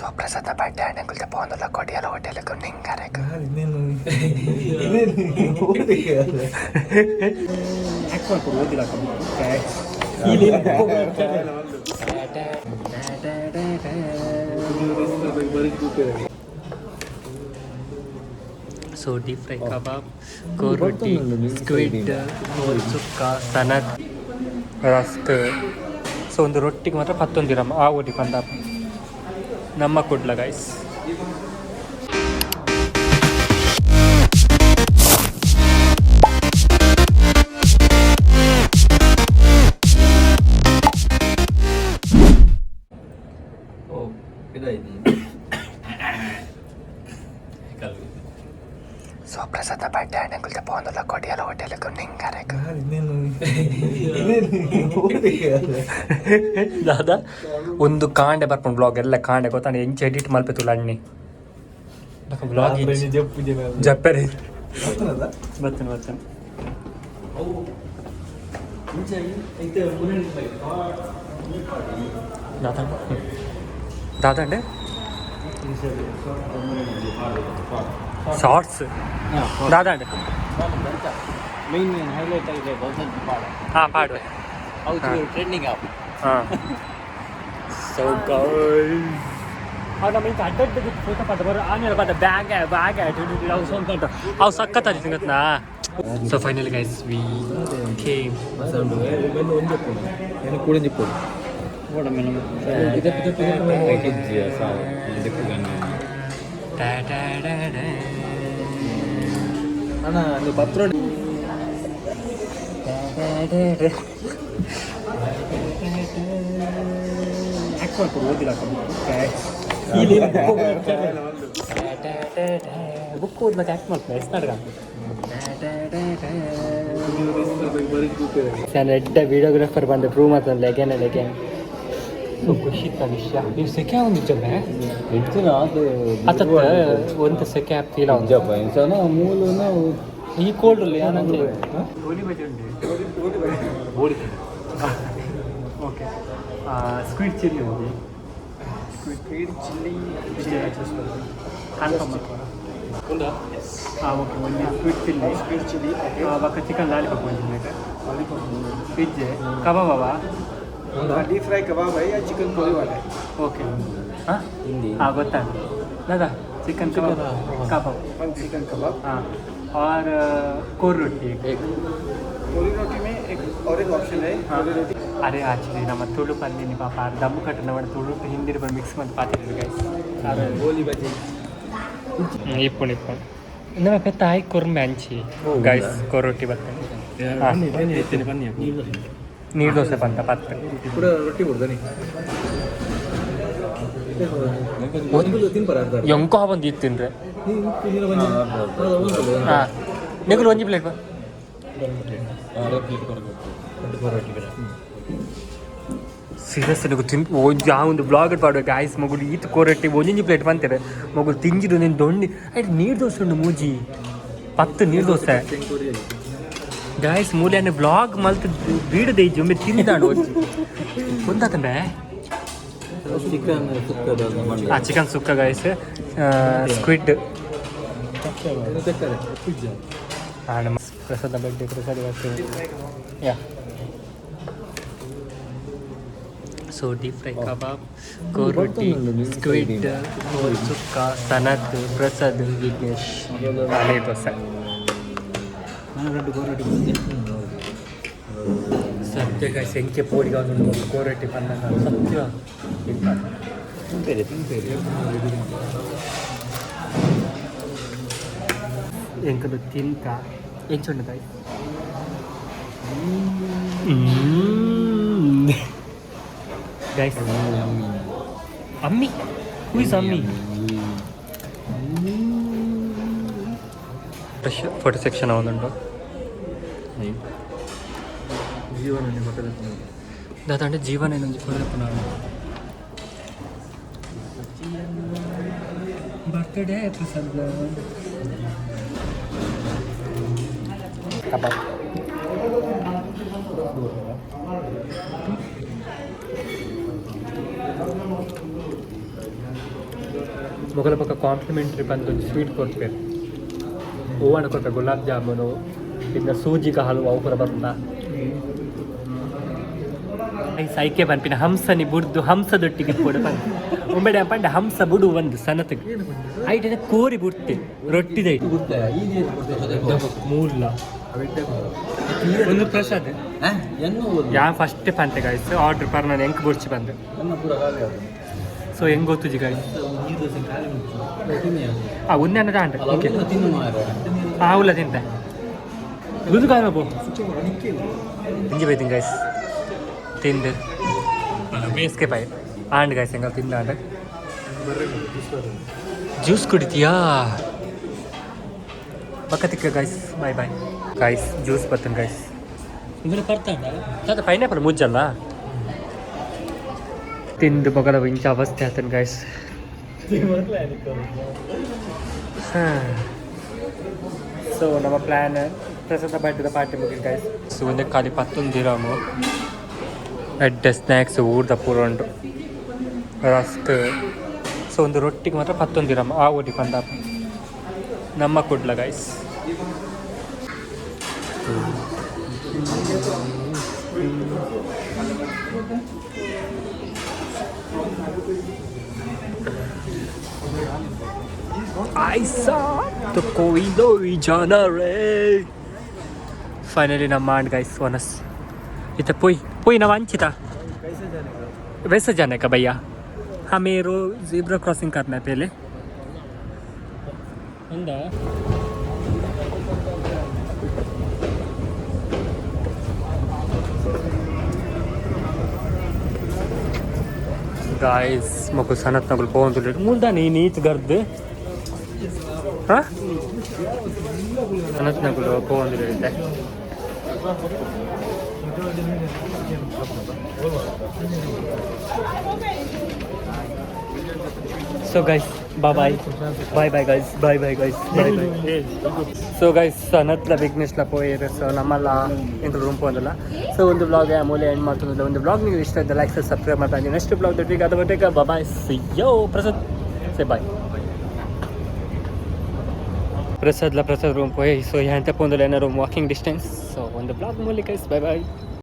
So ಪ್ರಸಾದ ಬಡ್ಡೆ ಹಣ್ಣುಗಳ ಪೋಂದಲ್ಲ ಕೊಡಿಯಲ್ಲ ಹೋಟೆಲ್ಗೆ ನಿಂಗಾರೆ ಸೊ ಡೀಪ್ ಫ್ರೈ ಕಬಾಬ್ ಕೋರೊಟ್ಟಿ ಸ್ಕ್ವಿಡ್ ಸುಕ್ಕ ಸನದ್ ರಸ್ಕ್ ಸೊ ಒಂದು ರೊಟ್ಟಿಗೆ ಮಾತ್ರ 11 ದಿರಮ್ ಆ ಓಟಿ ಬಂದ ನಮ್ಮ ಕೊಡ್ಲ ಗೈಸ್ ಸೊ ಪ್ರಸಾದ ಬಡ್ಡೆ ಹಣ್ಣುಗಳ ಪೋಂದಲ್ಲ ಕೊಡಿಯಲ್ಲ ಹೋಟೆಲ್ಗೆ ನಿಂಗಾರೆ ದಾದಾ ಒಂದು ಕಾಂಡೆ ಬರ್ಕೊಂಡು ಬ್ಲಾಗ್ ಎಲ್ಲ ಕಾಂಡೆ ಗೊತ್ತಾನೆ ಹೆಂಚೆ ಎಡಿಟ್ ಮಲ್ಪೆ ತುಳ ಅಣ್ಣಿ ಬ್ಲಾಗ್ ಜಪ್ಪರೆ ಬರ್ತೇನೆ ದಾದಂಡೆ ಶಾರ್ಟ್ಸ್ ದಾದಂಡೆ ಮೇನ್ ಹೈಲೈಟ್ ಆಗಿದೆ ಹಾಂ ಪಾಡುವೆ ಟ್ರೆಂಡಿಂಗ್ ಆಪ್ ಹಾಂ ಸೊ ಗೈಸ್ ನಮ್ಮ ಇಂಥ ಅಡ್ಡಡ್ಡ ಫೋಟೋ ಪಡ್ಡ ಬರೋ ಆಮೇಲೆ ಬಂದ ಬ್ಯಾಗ್ ಅವು ಸ್ವಲ್ಪ ಅವು ಸಖತ್ತಾಗಿ ಸಿಗತ್ನಾ so finally guys we came ಪತ್ರ ಬುಕ್ ಓದ್ಬೇಕು ಆ್ಯಕ್ಟ್ ಮಾಡ್ತಾರೆ ಎಷ್ಟು ನಾಟಕ ಎಡ್ಡ ವಿಡಿಯೋಗ್ರಾಫರ್ ಬಂದು ಪ್ರೂವ್ ಮಾಡ್ತಾನೆ ಲೆಗೆನ್ ಸೊ ಖುಷಿ ಇತ್ತ ವಿಷಯ ನೀವು ಸೆಕೆ ಒಂದು ಜಬ್ಬೆ ಅತ್ತ ಒಂದು ಸೆಕೆ ಫೀಲ್ ಜನ ಮೂಲ ಈ ಕೋಲ್ಡ್ರಲ್ಲಿ ಏನಂದ್ರೆ ಗೋಲಿ ಬಜೆ ಉಂಟು ಓಕೆ ಸ್ಕ್ವಿಡ್ ಚಿಲ್ಲಿ ಹೋಗಿ ಸ್ಕ್ವಿಡ್ ಚಿಲ್ಲಿ ಕನ್ಫರ್ಮ್ ಓಕೆ ಒಂದು ಸ್ಕ್ವಿಡ್ ಚಿಲ್ಲಿ ಬಕ್ಕ ಚಿಕನ್ ಲಾಲಿಪಾಪ್ ಬಂದಿದೆ ಪಿಜ್ಜೆ ಕಬಾಬಾ डीप फ्राई कबाब है या चिकन कोली वाला है ओके हाँ हाँ ಗೊತ್ತಾಯ್ತು दादा चिकन कबाब चिकन कबाब हाँ और कोर रोटी एक कोली रोटी में एक और एक ऑप्शन है कोली रोटी अरे ಆಕ್ಚುಲಿ ನಮ್ಮ ತುಳು ಪಲ್ಯನಿ ಪಾಪ ದಮ್ಮು ಕಟ್ಟನ ಮಾಡಿ ತುಳು ಹಿಂದಿರು ಬಂದು ಮಿಕ್ಸ್ ಮಾಡಿ ಪಾತಿದ್ರು ಗೈಸ್ ಗೋಲಿ ಬಜ್ಜಿ ಇಪ್ಪುಣಿ ನಮ್ಮ ಪೆತ್ತ ಆಯ್ ಕೊರ್ಮೆ ಹಂಚಿ ಗೈಸ್ ಕೋರ್ ರೊಟ್ಟಿ ಬರ್ತೇನೆ ಹಾಂ ನೀರು ದೋಸೆ ಬಂತ ಪತ್ತೆ ಪೂರ ರೊಟ್ಟಿ ಕೊಡ್ದಾನೆ ಎಂಕೋ ಬಂದು ಇತ್ತಿನ್ರೆ ಹಾಂ ನಿಗಲು ಒಂಜಿ ಪ್ಲೇಟ್ ಬಾ ಸೀರಿಯಸ್ ನಿಗು ತಿನ್ ಒಂದು ಬ್ಲಾಗ್ ಪಾಡ್ಬೇಕು ಆಯ್ಸ್ ಮಗುಡು ಈತ್ ಕೋರಟ್ಟಿ ಒಂಜಿ ಪ್ಲೇಟ್ ಬಂತಾರೆ ಮಗುಡು ತಿಂಜಿಡು ನೀನು ದೊಂಡಿ ಆಯ್ತು ನೀರು ದೋಸೆ ಉಂಡು ಮೂಜಿ 10 ನೀರು ದೋಸೆ ಗಾಯ್ಸ್ ಮೂಲೆಯನ್ನು ಬ್ಲಾಗ್ ಮಲ್ತು ಬೀಡದೆ ಒಮ್ಮೆ ತಿಂದಾಡು ಒಂದಾತಂಡೆ ಚಿಕನ್ ಸುಕ್ಕ ಗಾಯ್ಸ್ ಸ್ಕ್ವಿಡ್ ನಮ್ಮ ಪ್ರಸಾದ ಬಡ್ಡೆ ಪ್ರಸಾದ ಯಾ ಸೊ ಡೀಪ್ ಫ್ರೈ ಕಬಾಬ್ ಕೋರೊಟ್ಟಿ ಸ್ಕ್ವಿಡ್ ಸುಕ್ಕ ಸನತ್ ಪ್ರಸಾದ್ ವಿಘ್ನೇಶ್ ಆಲೇ ದೋಸೆ ಸತ್ಯ ಸಂಖ್ಯೆ ಪೋಡಿಗೆ ಒಂದು ಕೋರಟ್ಟಿ ಬಂದಾಗ ಸತ್ಯ ಎಂಕದು ತಿಂತ ಎಂಚುಂಡದಾಯಿ ಗೈಸ್ ಅಮ್ಮಿ ಹೂ ಇಸ್ ಅಮ್ಮಿ ಫೋಟೋ ಸೆಕ್ಷನ್ ಅವನುಂಟು ದಾದಂಡೆ ಜೀವನ ಏನೊಂದು ಕೊಡಪ್ಪ ಬರ್ತ್ಡೇ ಪ್ರಸಾದ್ ಕಬಾಬ್ ಮೊಗಲ ಪಕ್ಕ ಕಾಂಪ್ಲಿಮೆಂಟ್ರಿ ಬಂದು ಸ್ವೀಟ್ ಕೊಡ್ತೇವೆ ಹೂವಣ ಕೊಡ್ತೇವೆ ಗುಲಾಬ್ ಜಾಮೂನು ಇನ್ನು ಸೂಜಿಗ ಹಲವು ಅವು ಕೂಡ ಬರುತ್ತಾ ಸೈಕೆ ಪನ್ಪಿನ ಹಂಸನಿ ಬುಡ್ದು ಹಂಸದೊಟ್ಟಿಗೆ ಕೂಡ ಬಂದು ಒಂಬೆಡೆ ಪಂಡ ಹಂಸ ಬುಡು ಒಂದು ಸನತಿಗೆ ಐಟೆ ಕೋರಿ ಬುಡ್ತೆ ರೊಟ್ಟಿದೆ ಮೂಲ ಒಂದು ಪ್ರಸಾದ್ ಯಾ ಫಸ್ಟ್ ಪಂತೆ ಗಾಯ್ಸ್ ಆರ್ಡರ್ ಪರ್ ನಾನು ಹೆಂಗೆ ಬುಡ್ಚಿ ಬಂದೆ ಸೊ ಹೆಂಗೆ ಗೊತ್ತುಜಿ ಗಾಯ್ಸ್ ಉನ್ನೆ ಅನ್ನದ ಅಂಟ ಓಕೆ ಹುಲ್ಲ ತಿಂತೆ ಗುದು ಕಾಯ ಬೋ ಹಿಂಗೆ ಬೈತೀನಿ ಗಾಯ್ಸ್ ತಿಂದು ಬೇಸಿಗೆ ಪಾಯ್ ಆಂಡ್ ಗಾಯ್ಸ್ ಹೆಂಗ ತಿಂದಾಂಡ ಜ್ಯೂಸ್ ಕುಡಿತೀಯಾ ಪಕ್ಕ ತಿಕ್ಕ guys bye bye guys juice ಬರ್ತೇನೆ ಗಾಯ್ಸ್ ಇದ್ರೆ ಬರ್ತಾಂಡ ಪೈನಾಪಲ್ ಮುಜ್ಜಲ್ಲ ತಿಂದು ಬಗಲ ಇಂಚ ಅವಸ್ಥೆ ಆಗ್ತಾನೆ ಗಾಯ್ಸ್ ಸೊ ನಮ್ಮ ಪ್ಲ್ಯಾನ್ ಪ್ರಸಾದ ಬರ್ಡೇದ ಪಾರ್ಟಿ ಮುಗಿದು ಗಾಯ್ಸ್ ಸೊ ಒಂದೇ ಖಾಲಿ 11 ದಿರಾಮು ಎಡ್ಡೆ ಸ್ನ್ಯಾಕ್ಸ್ ಊರ್ದ ಪೂರ ಉಂಟು ರಸ್ಕ್ ಸೊ ಒಂದು ರೊಟ್ಟಿಗೆ ಮಾತ್ರ 11 ದಿರಾಮ ಆ ಓಟಿ ಬಂದ ನಮ್ಮ ಕೊಡ್ಲ ಗಾಯ್ಸ್ ಐಸಾ तो कोई दो ही जाना रे फाइनली ನಮ್ಮ आंट गाइस वनस इतना पोई ना वांचिता वैसे जाने का भैया हमें रो ज़ेब्रा क्रॉसिंग करना है पहले गाइस मको सनत नगल पोंदुले मुल्दा नीच गर्द हाँ Sanat नगल पोंदुले So guys, bye bye guys, bye guys, bye. So guys, sanatla bigness la poyere so namalla into room pondala. So ಒಂದು vlog amole end ಮಾಡ್ತಿದ್ದೆ ಒಂದು vlog ನೀವು ಇಷ್ಟ ಇದ್ದರೆ ಲೈಕ್ ಸಬ್ಸ್ಕ್ರೈಬ್ ಮಾಡಿ ನೆಕ್ಸ್ಟ್ vlog ದೊಟ್ಟಿಗೆ ಅದಕ್ಕೆ bye bye see you Prasad say bye Prasad room ಪೋಯೆ ಸೊ यहाँ पे pondala ಏನಾರು ವಾಕಿಂಗ್ ಡಿಸ್ಟೆನ್ಸ್ ಸೊ ಒಂದು vlog ಮೂಲಿ guys bye bye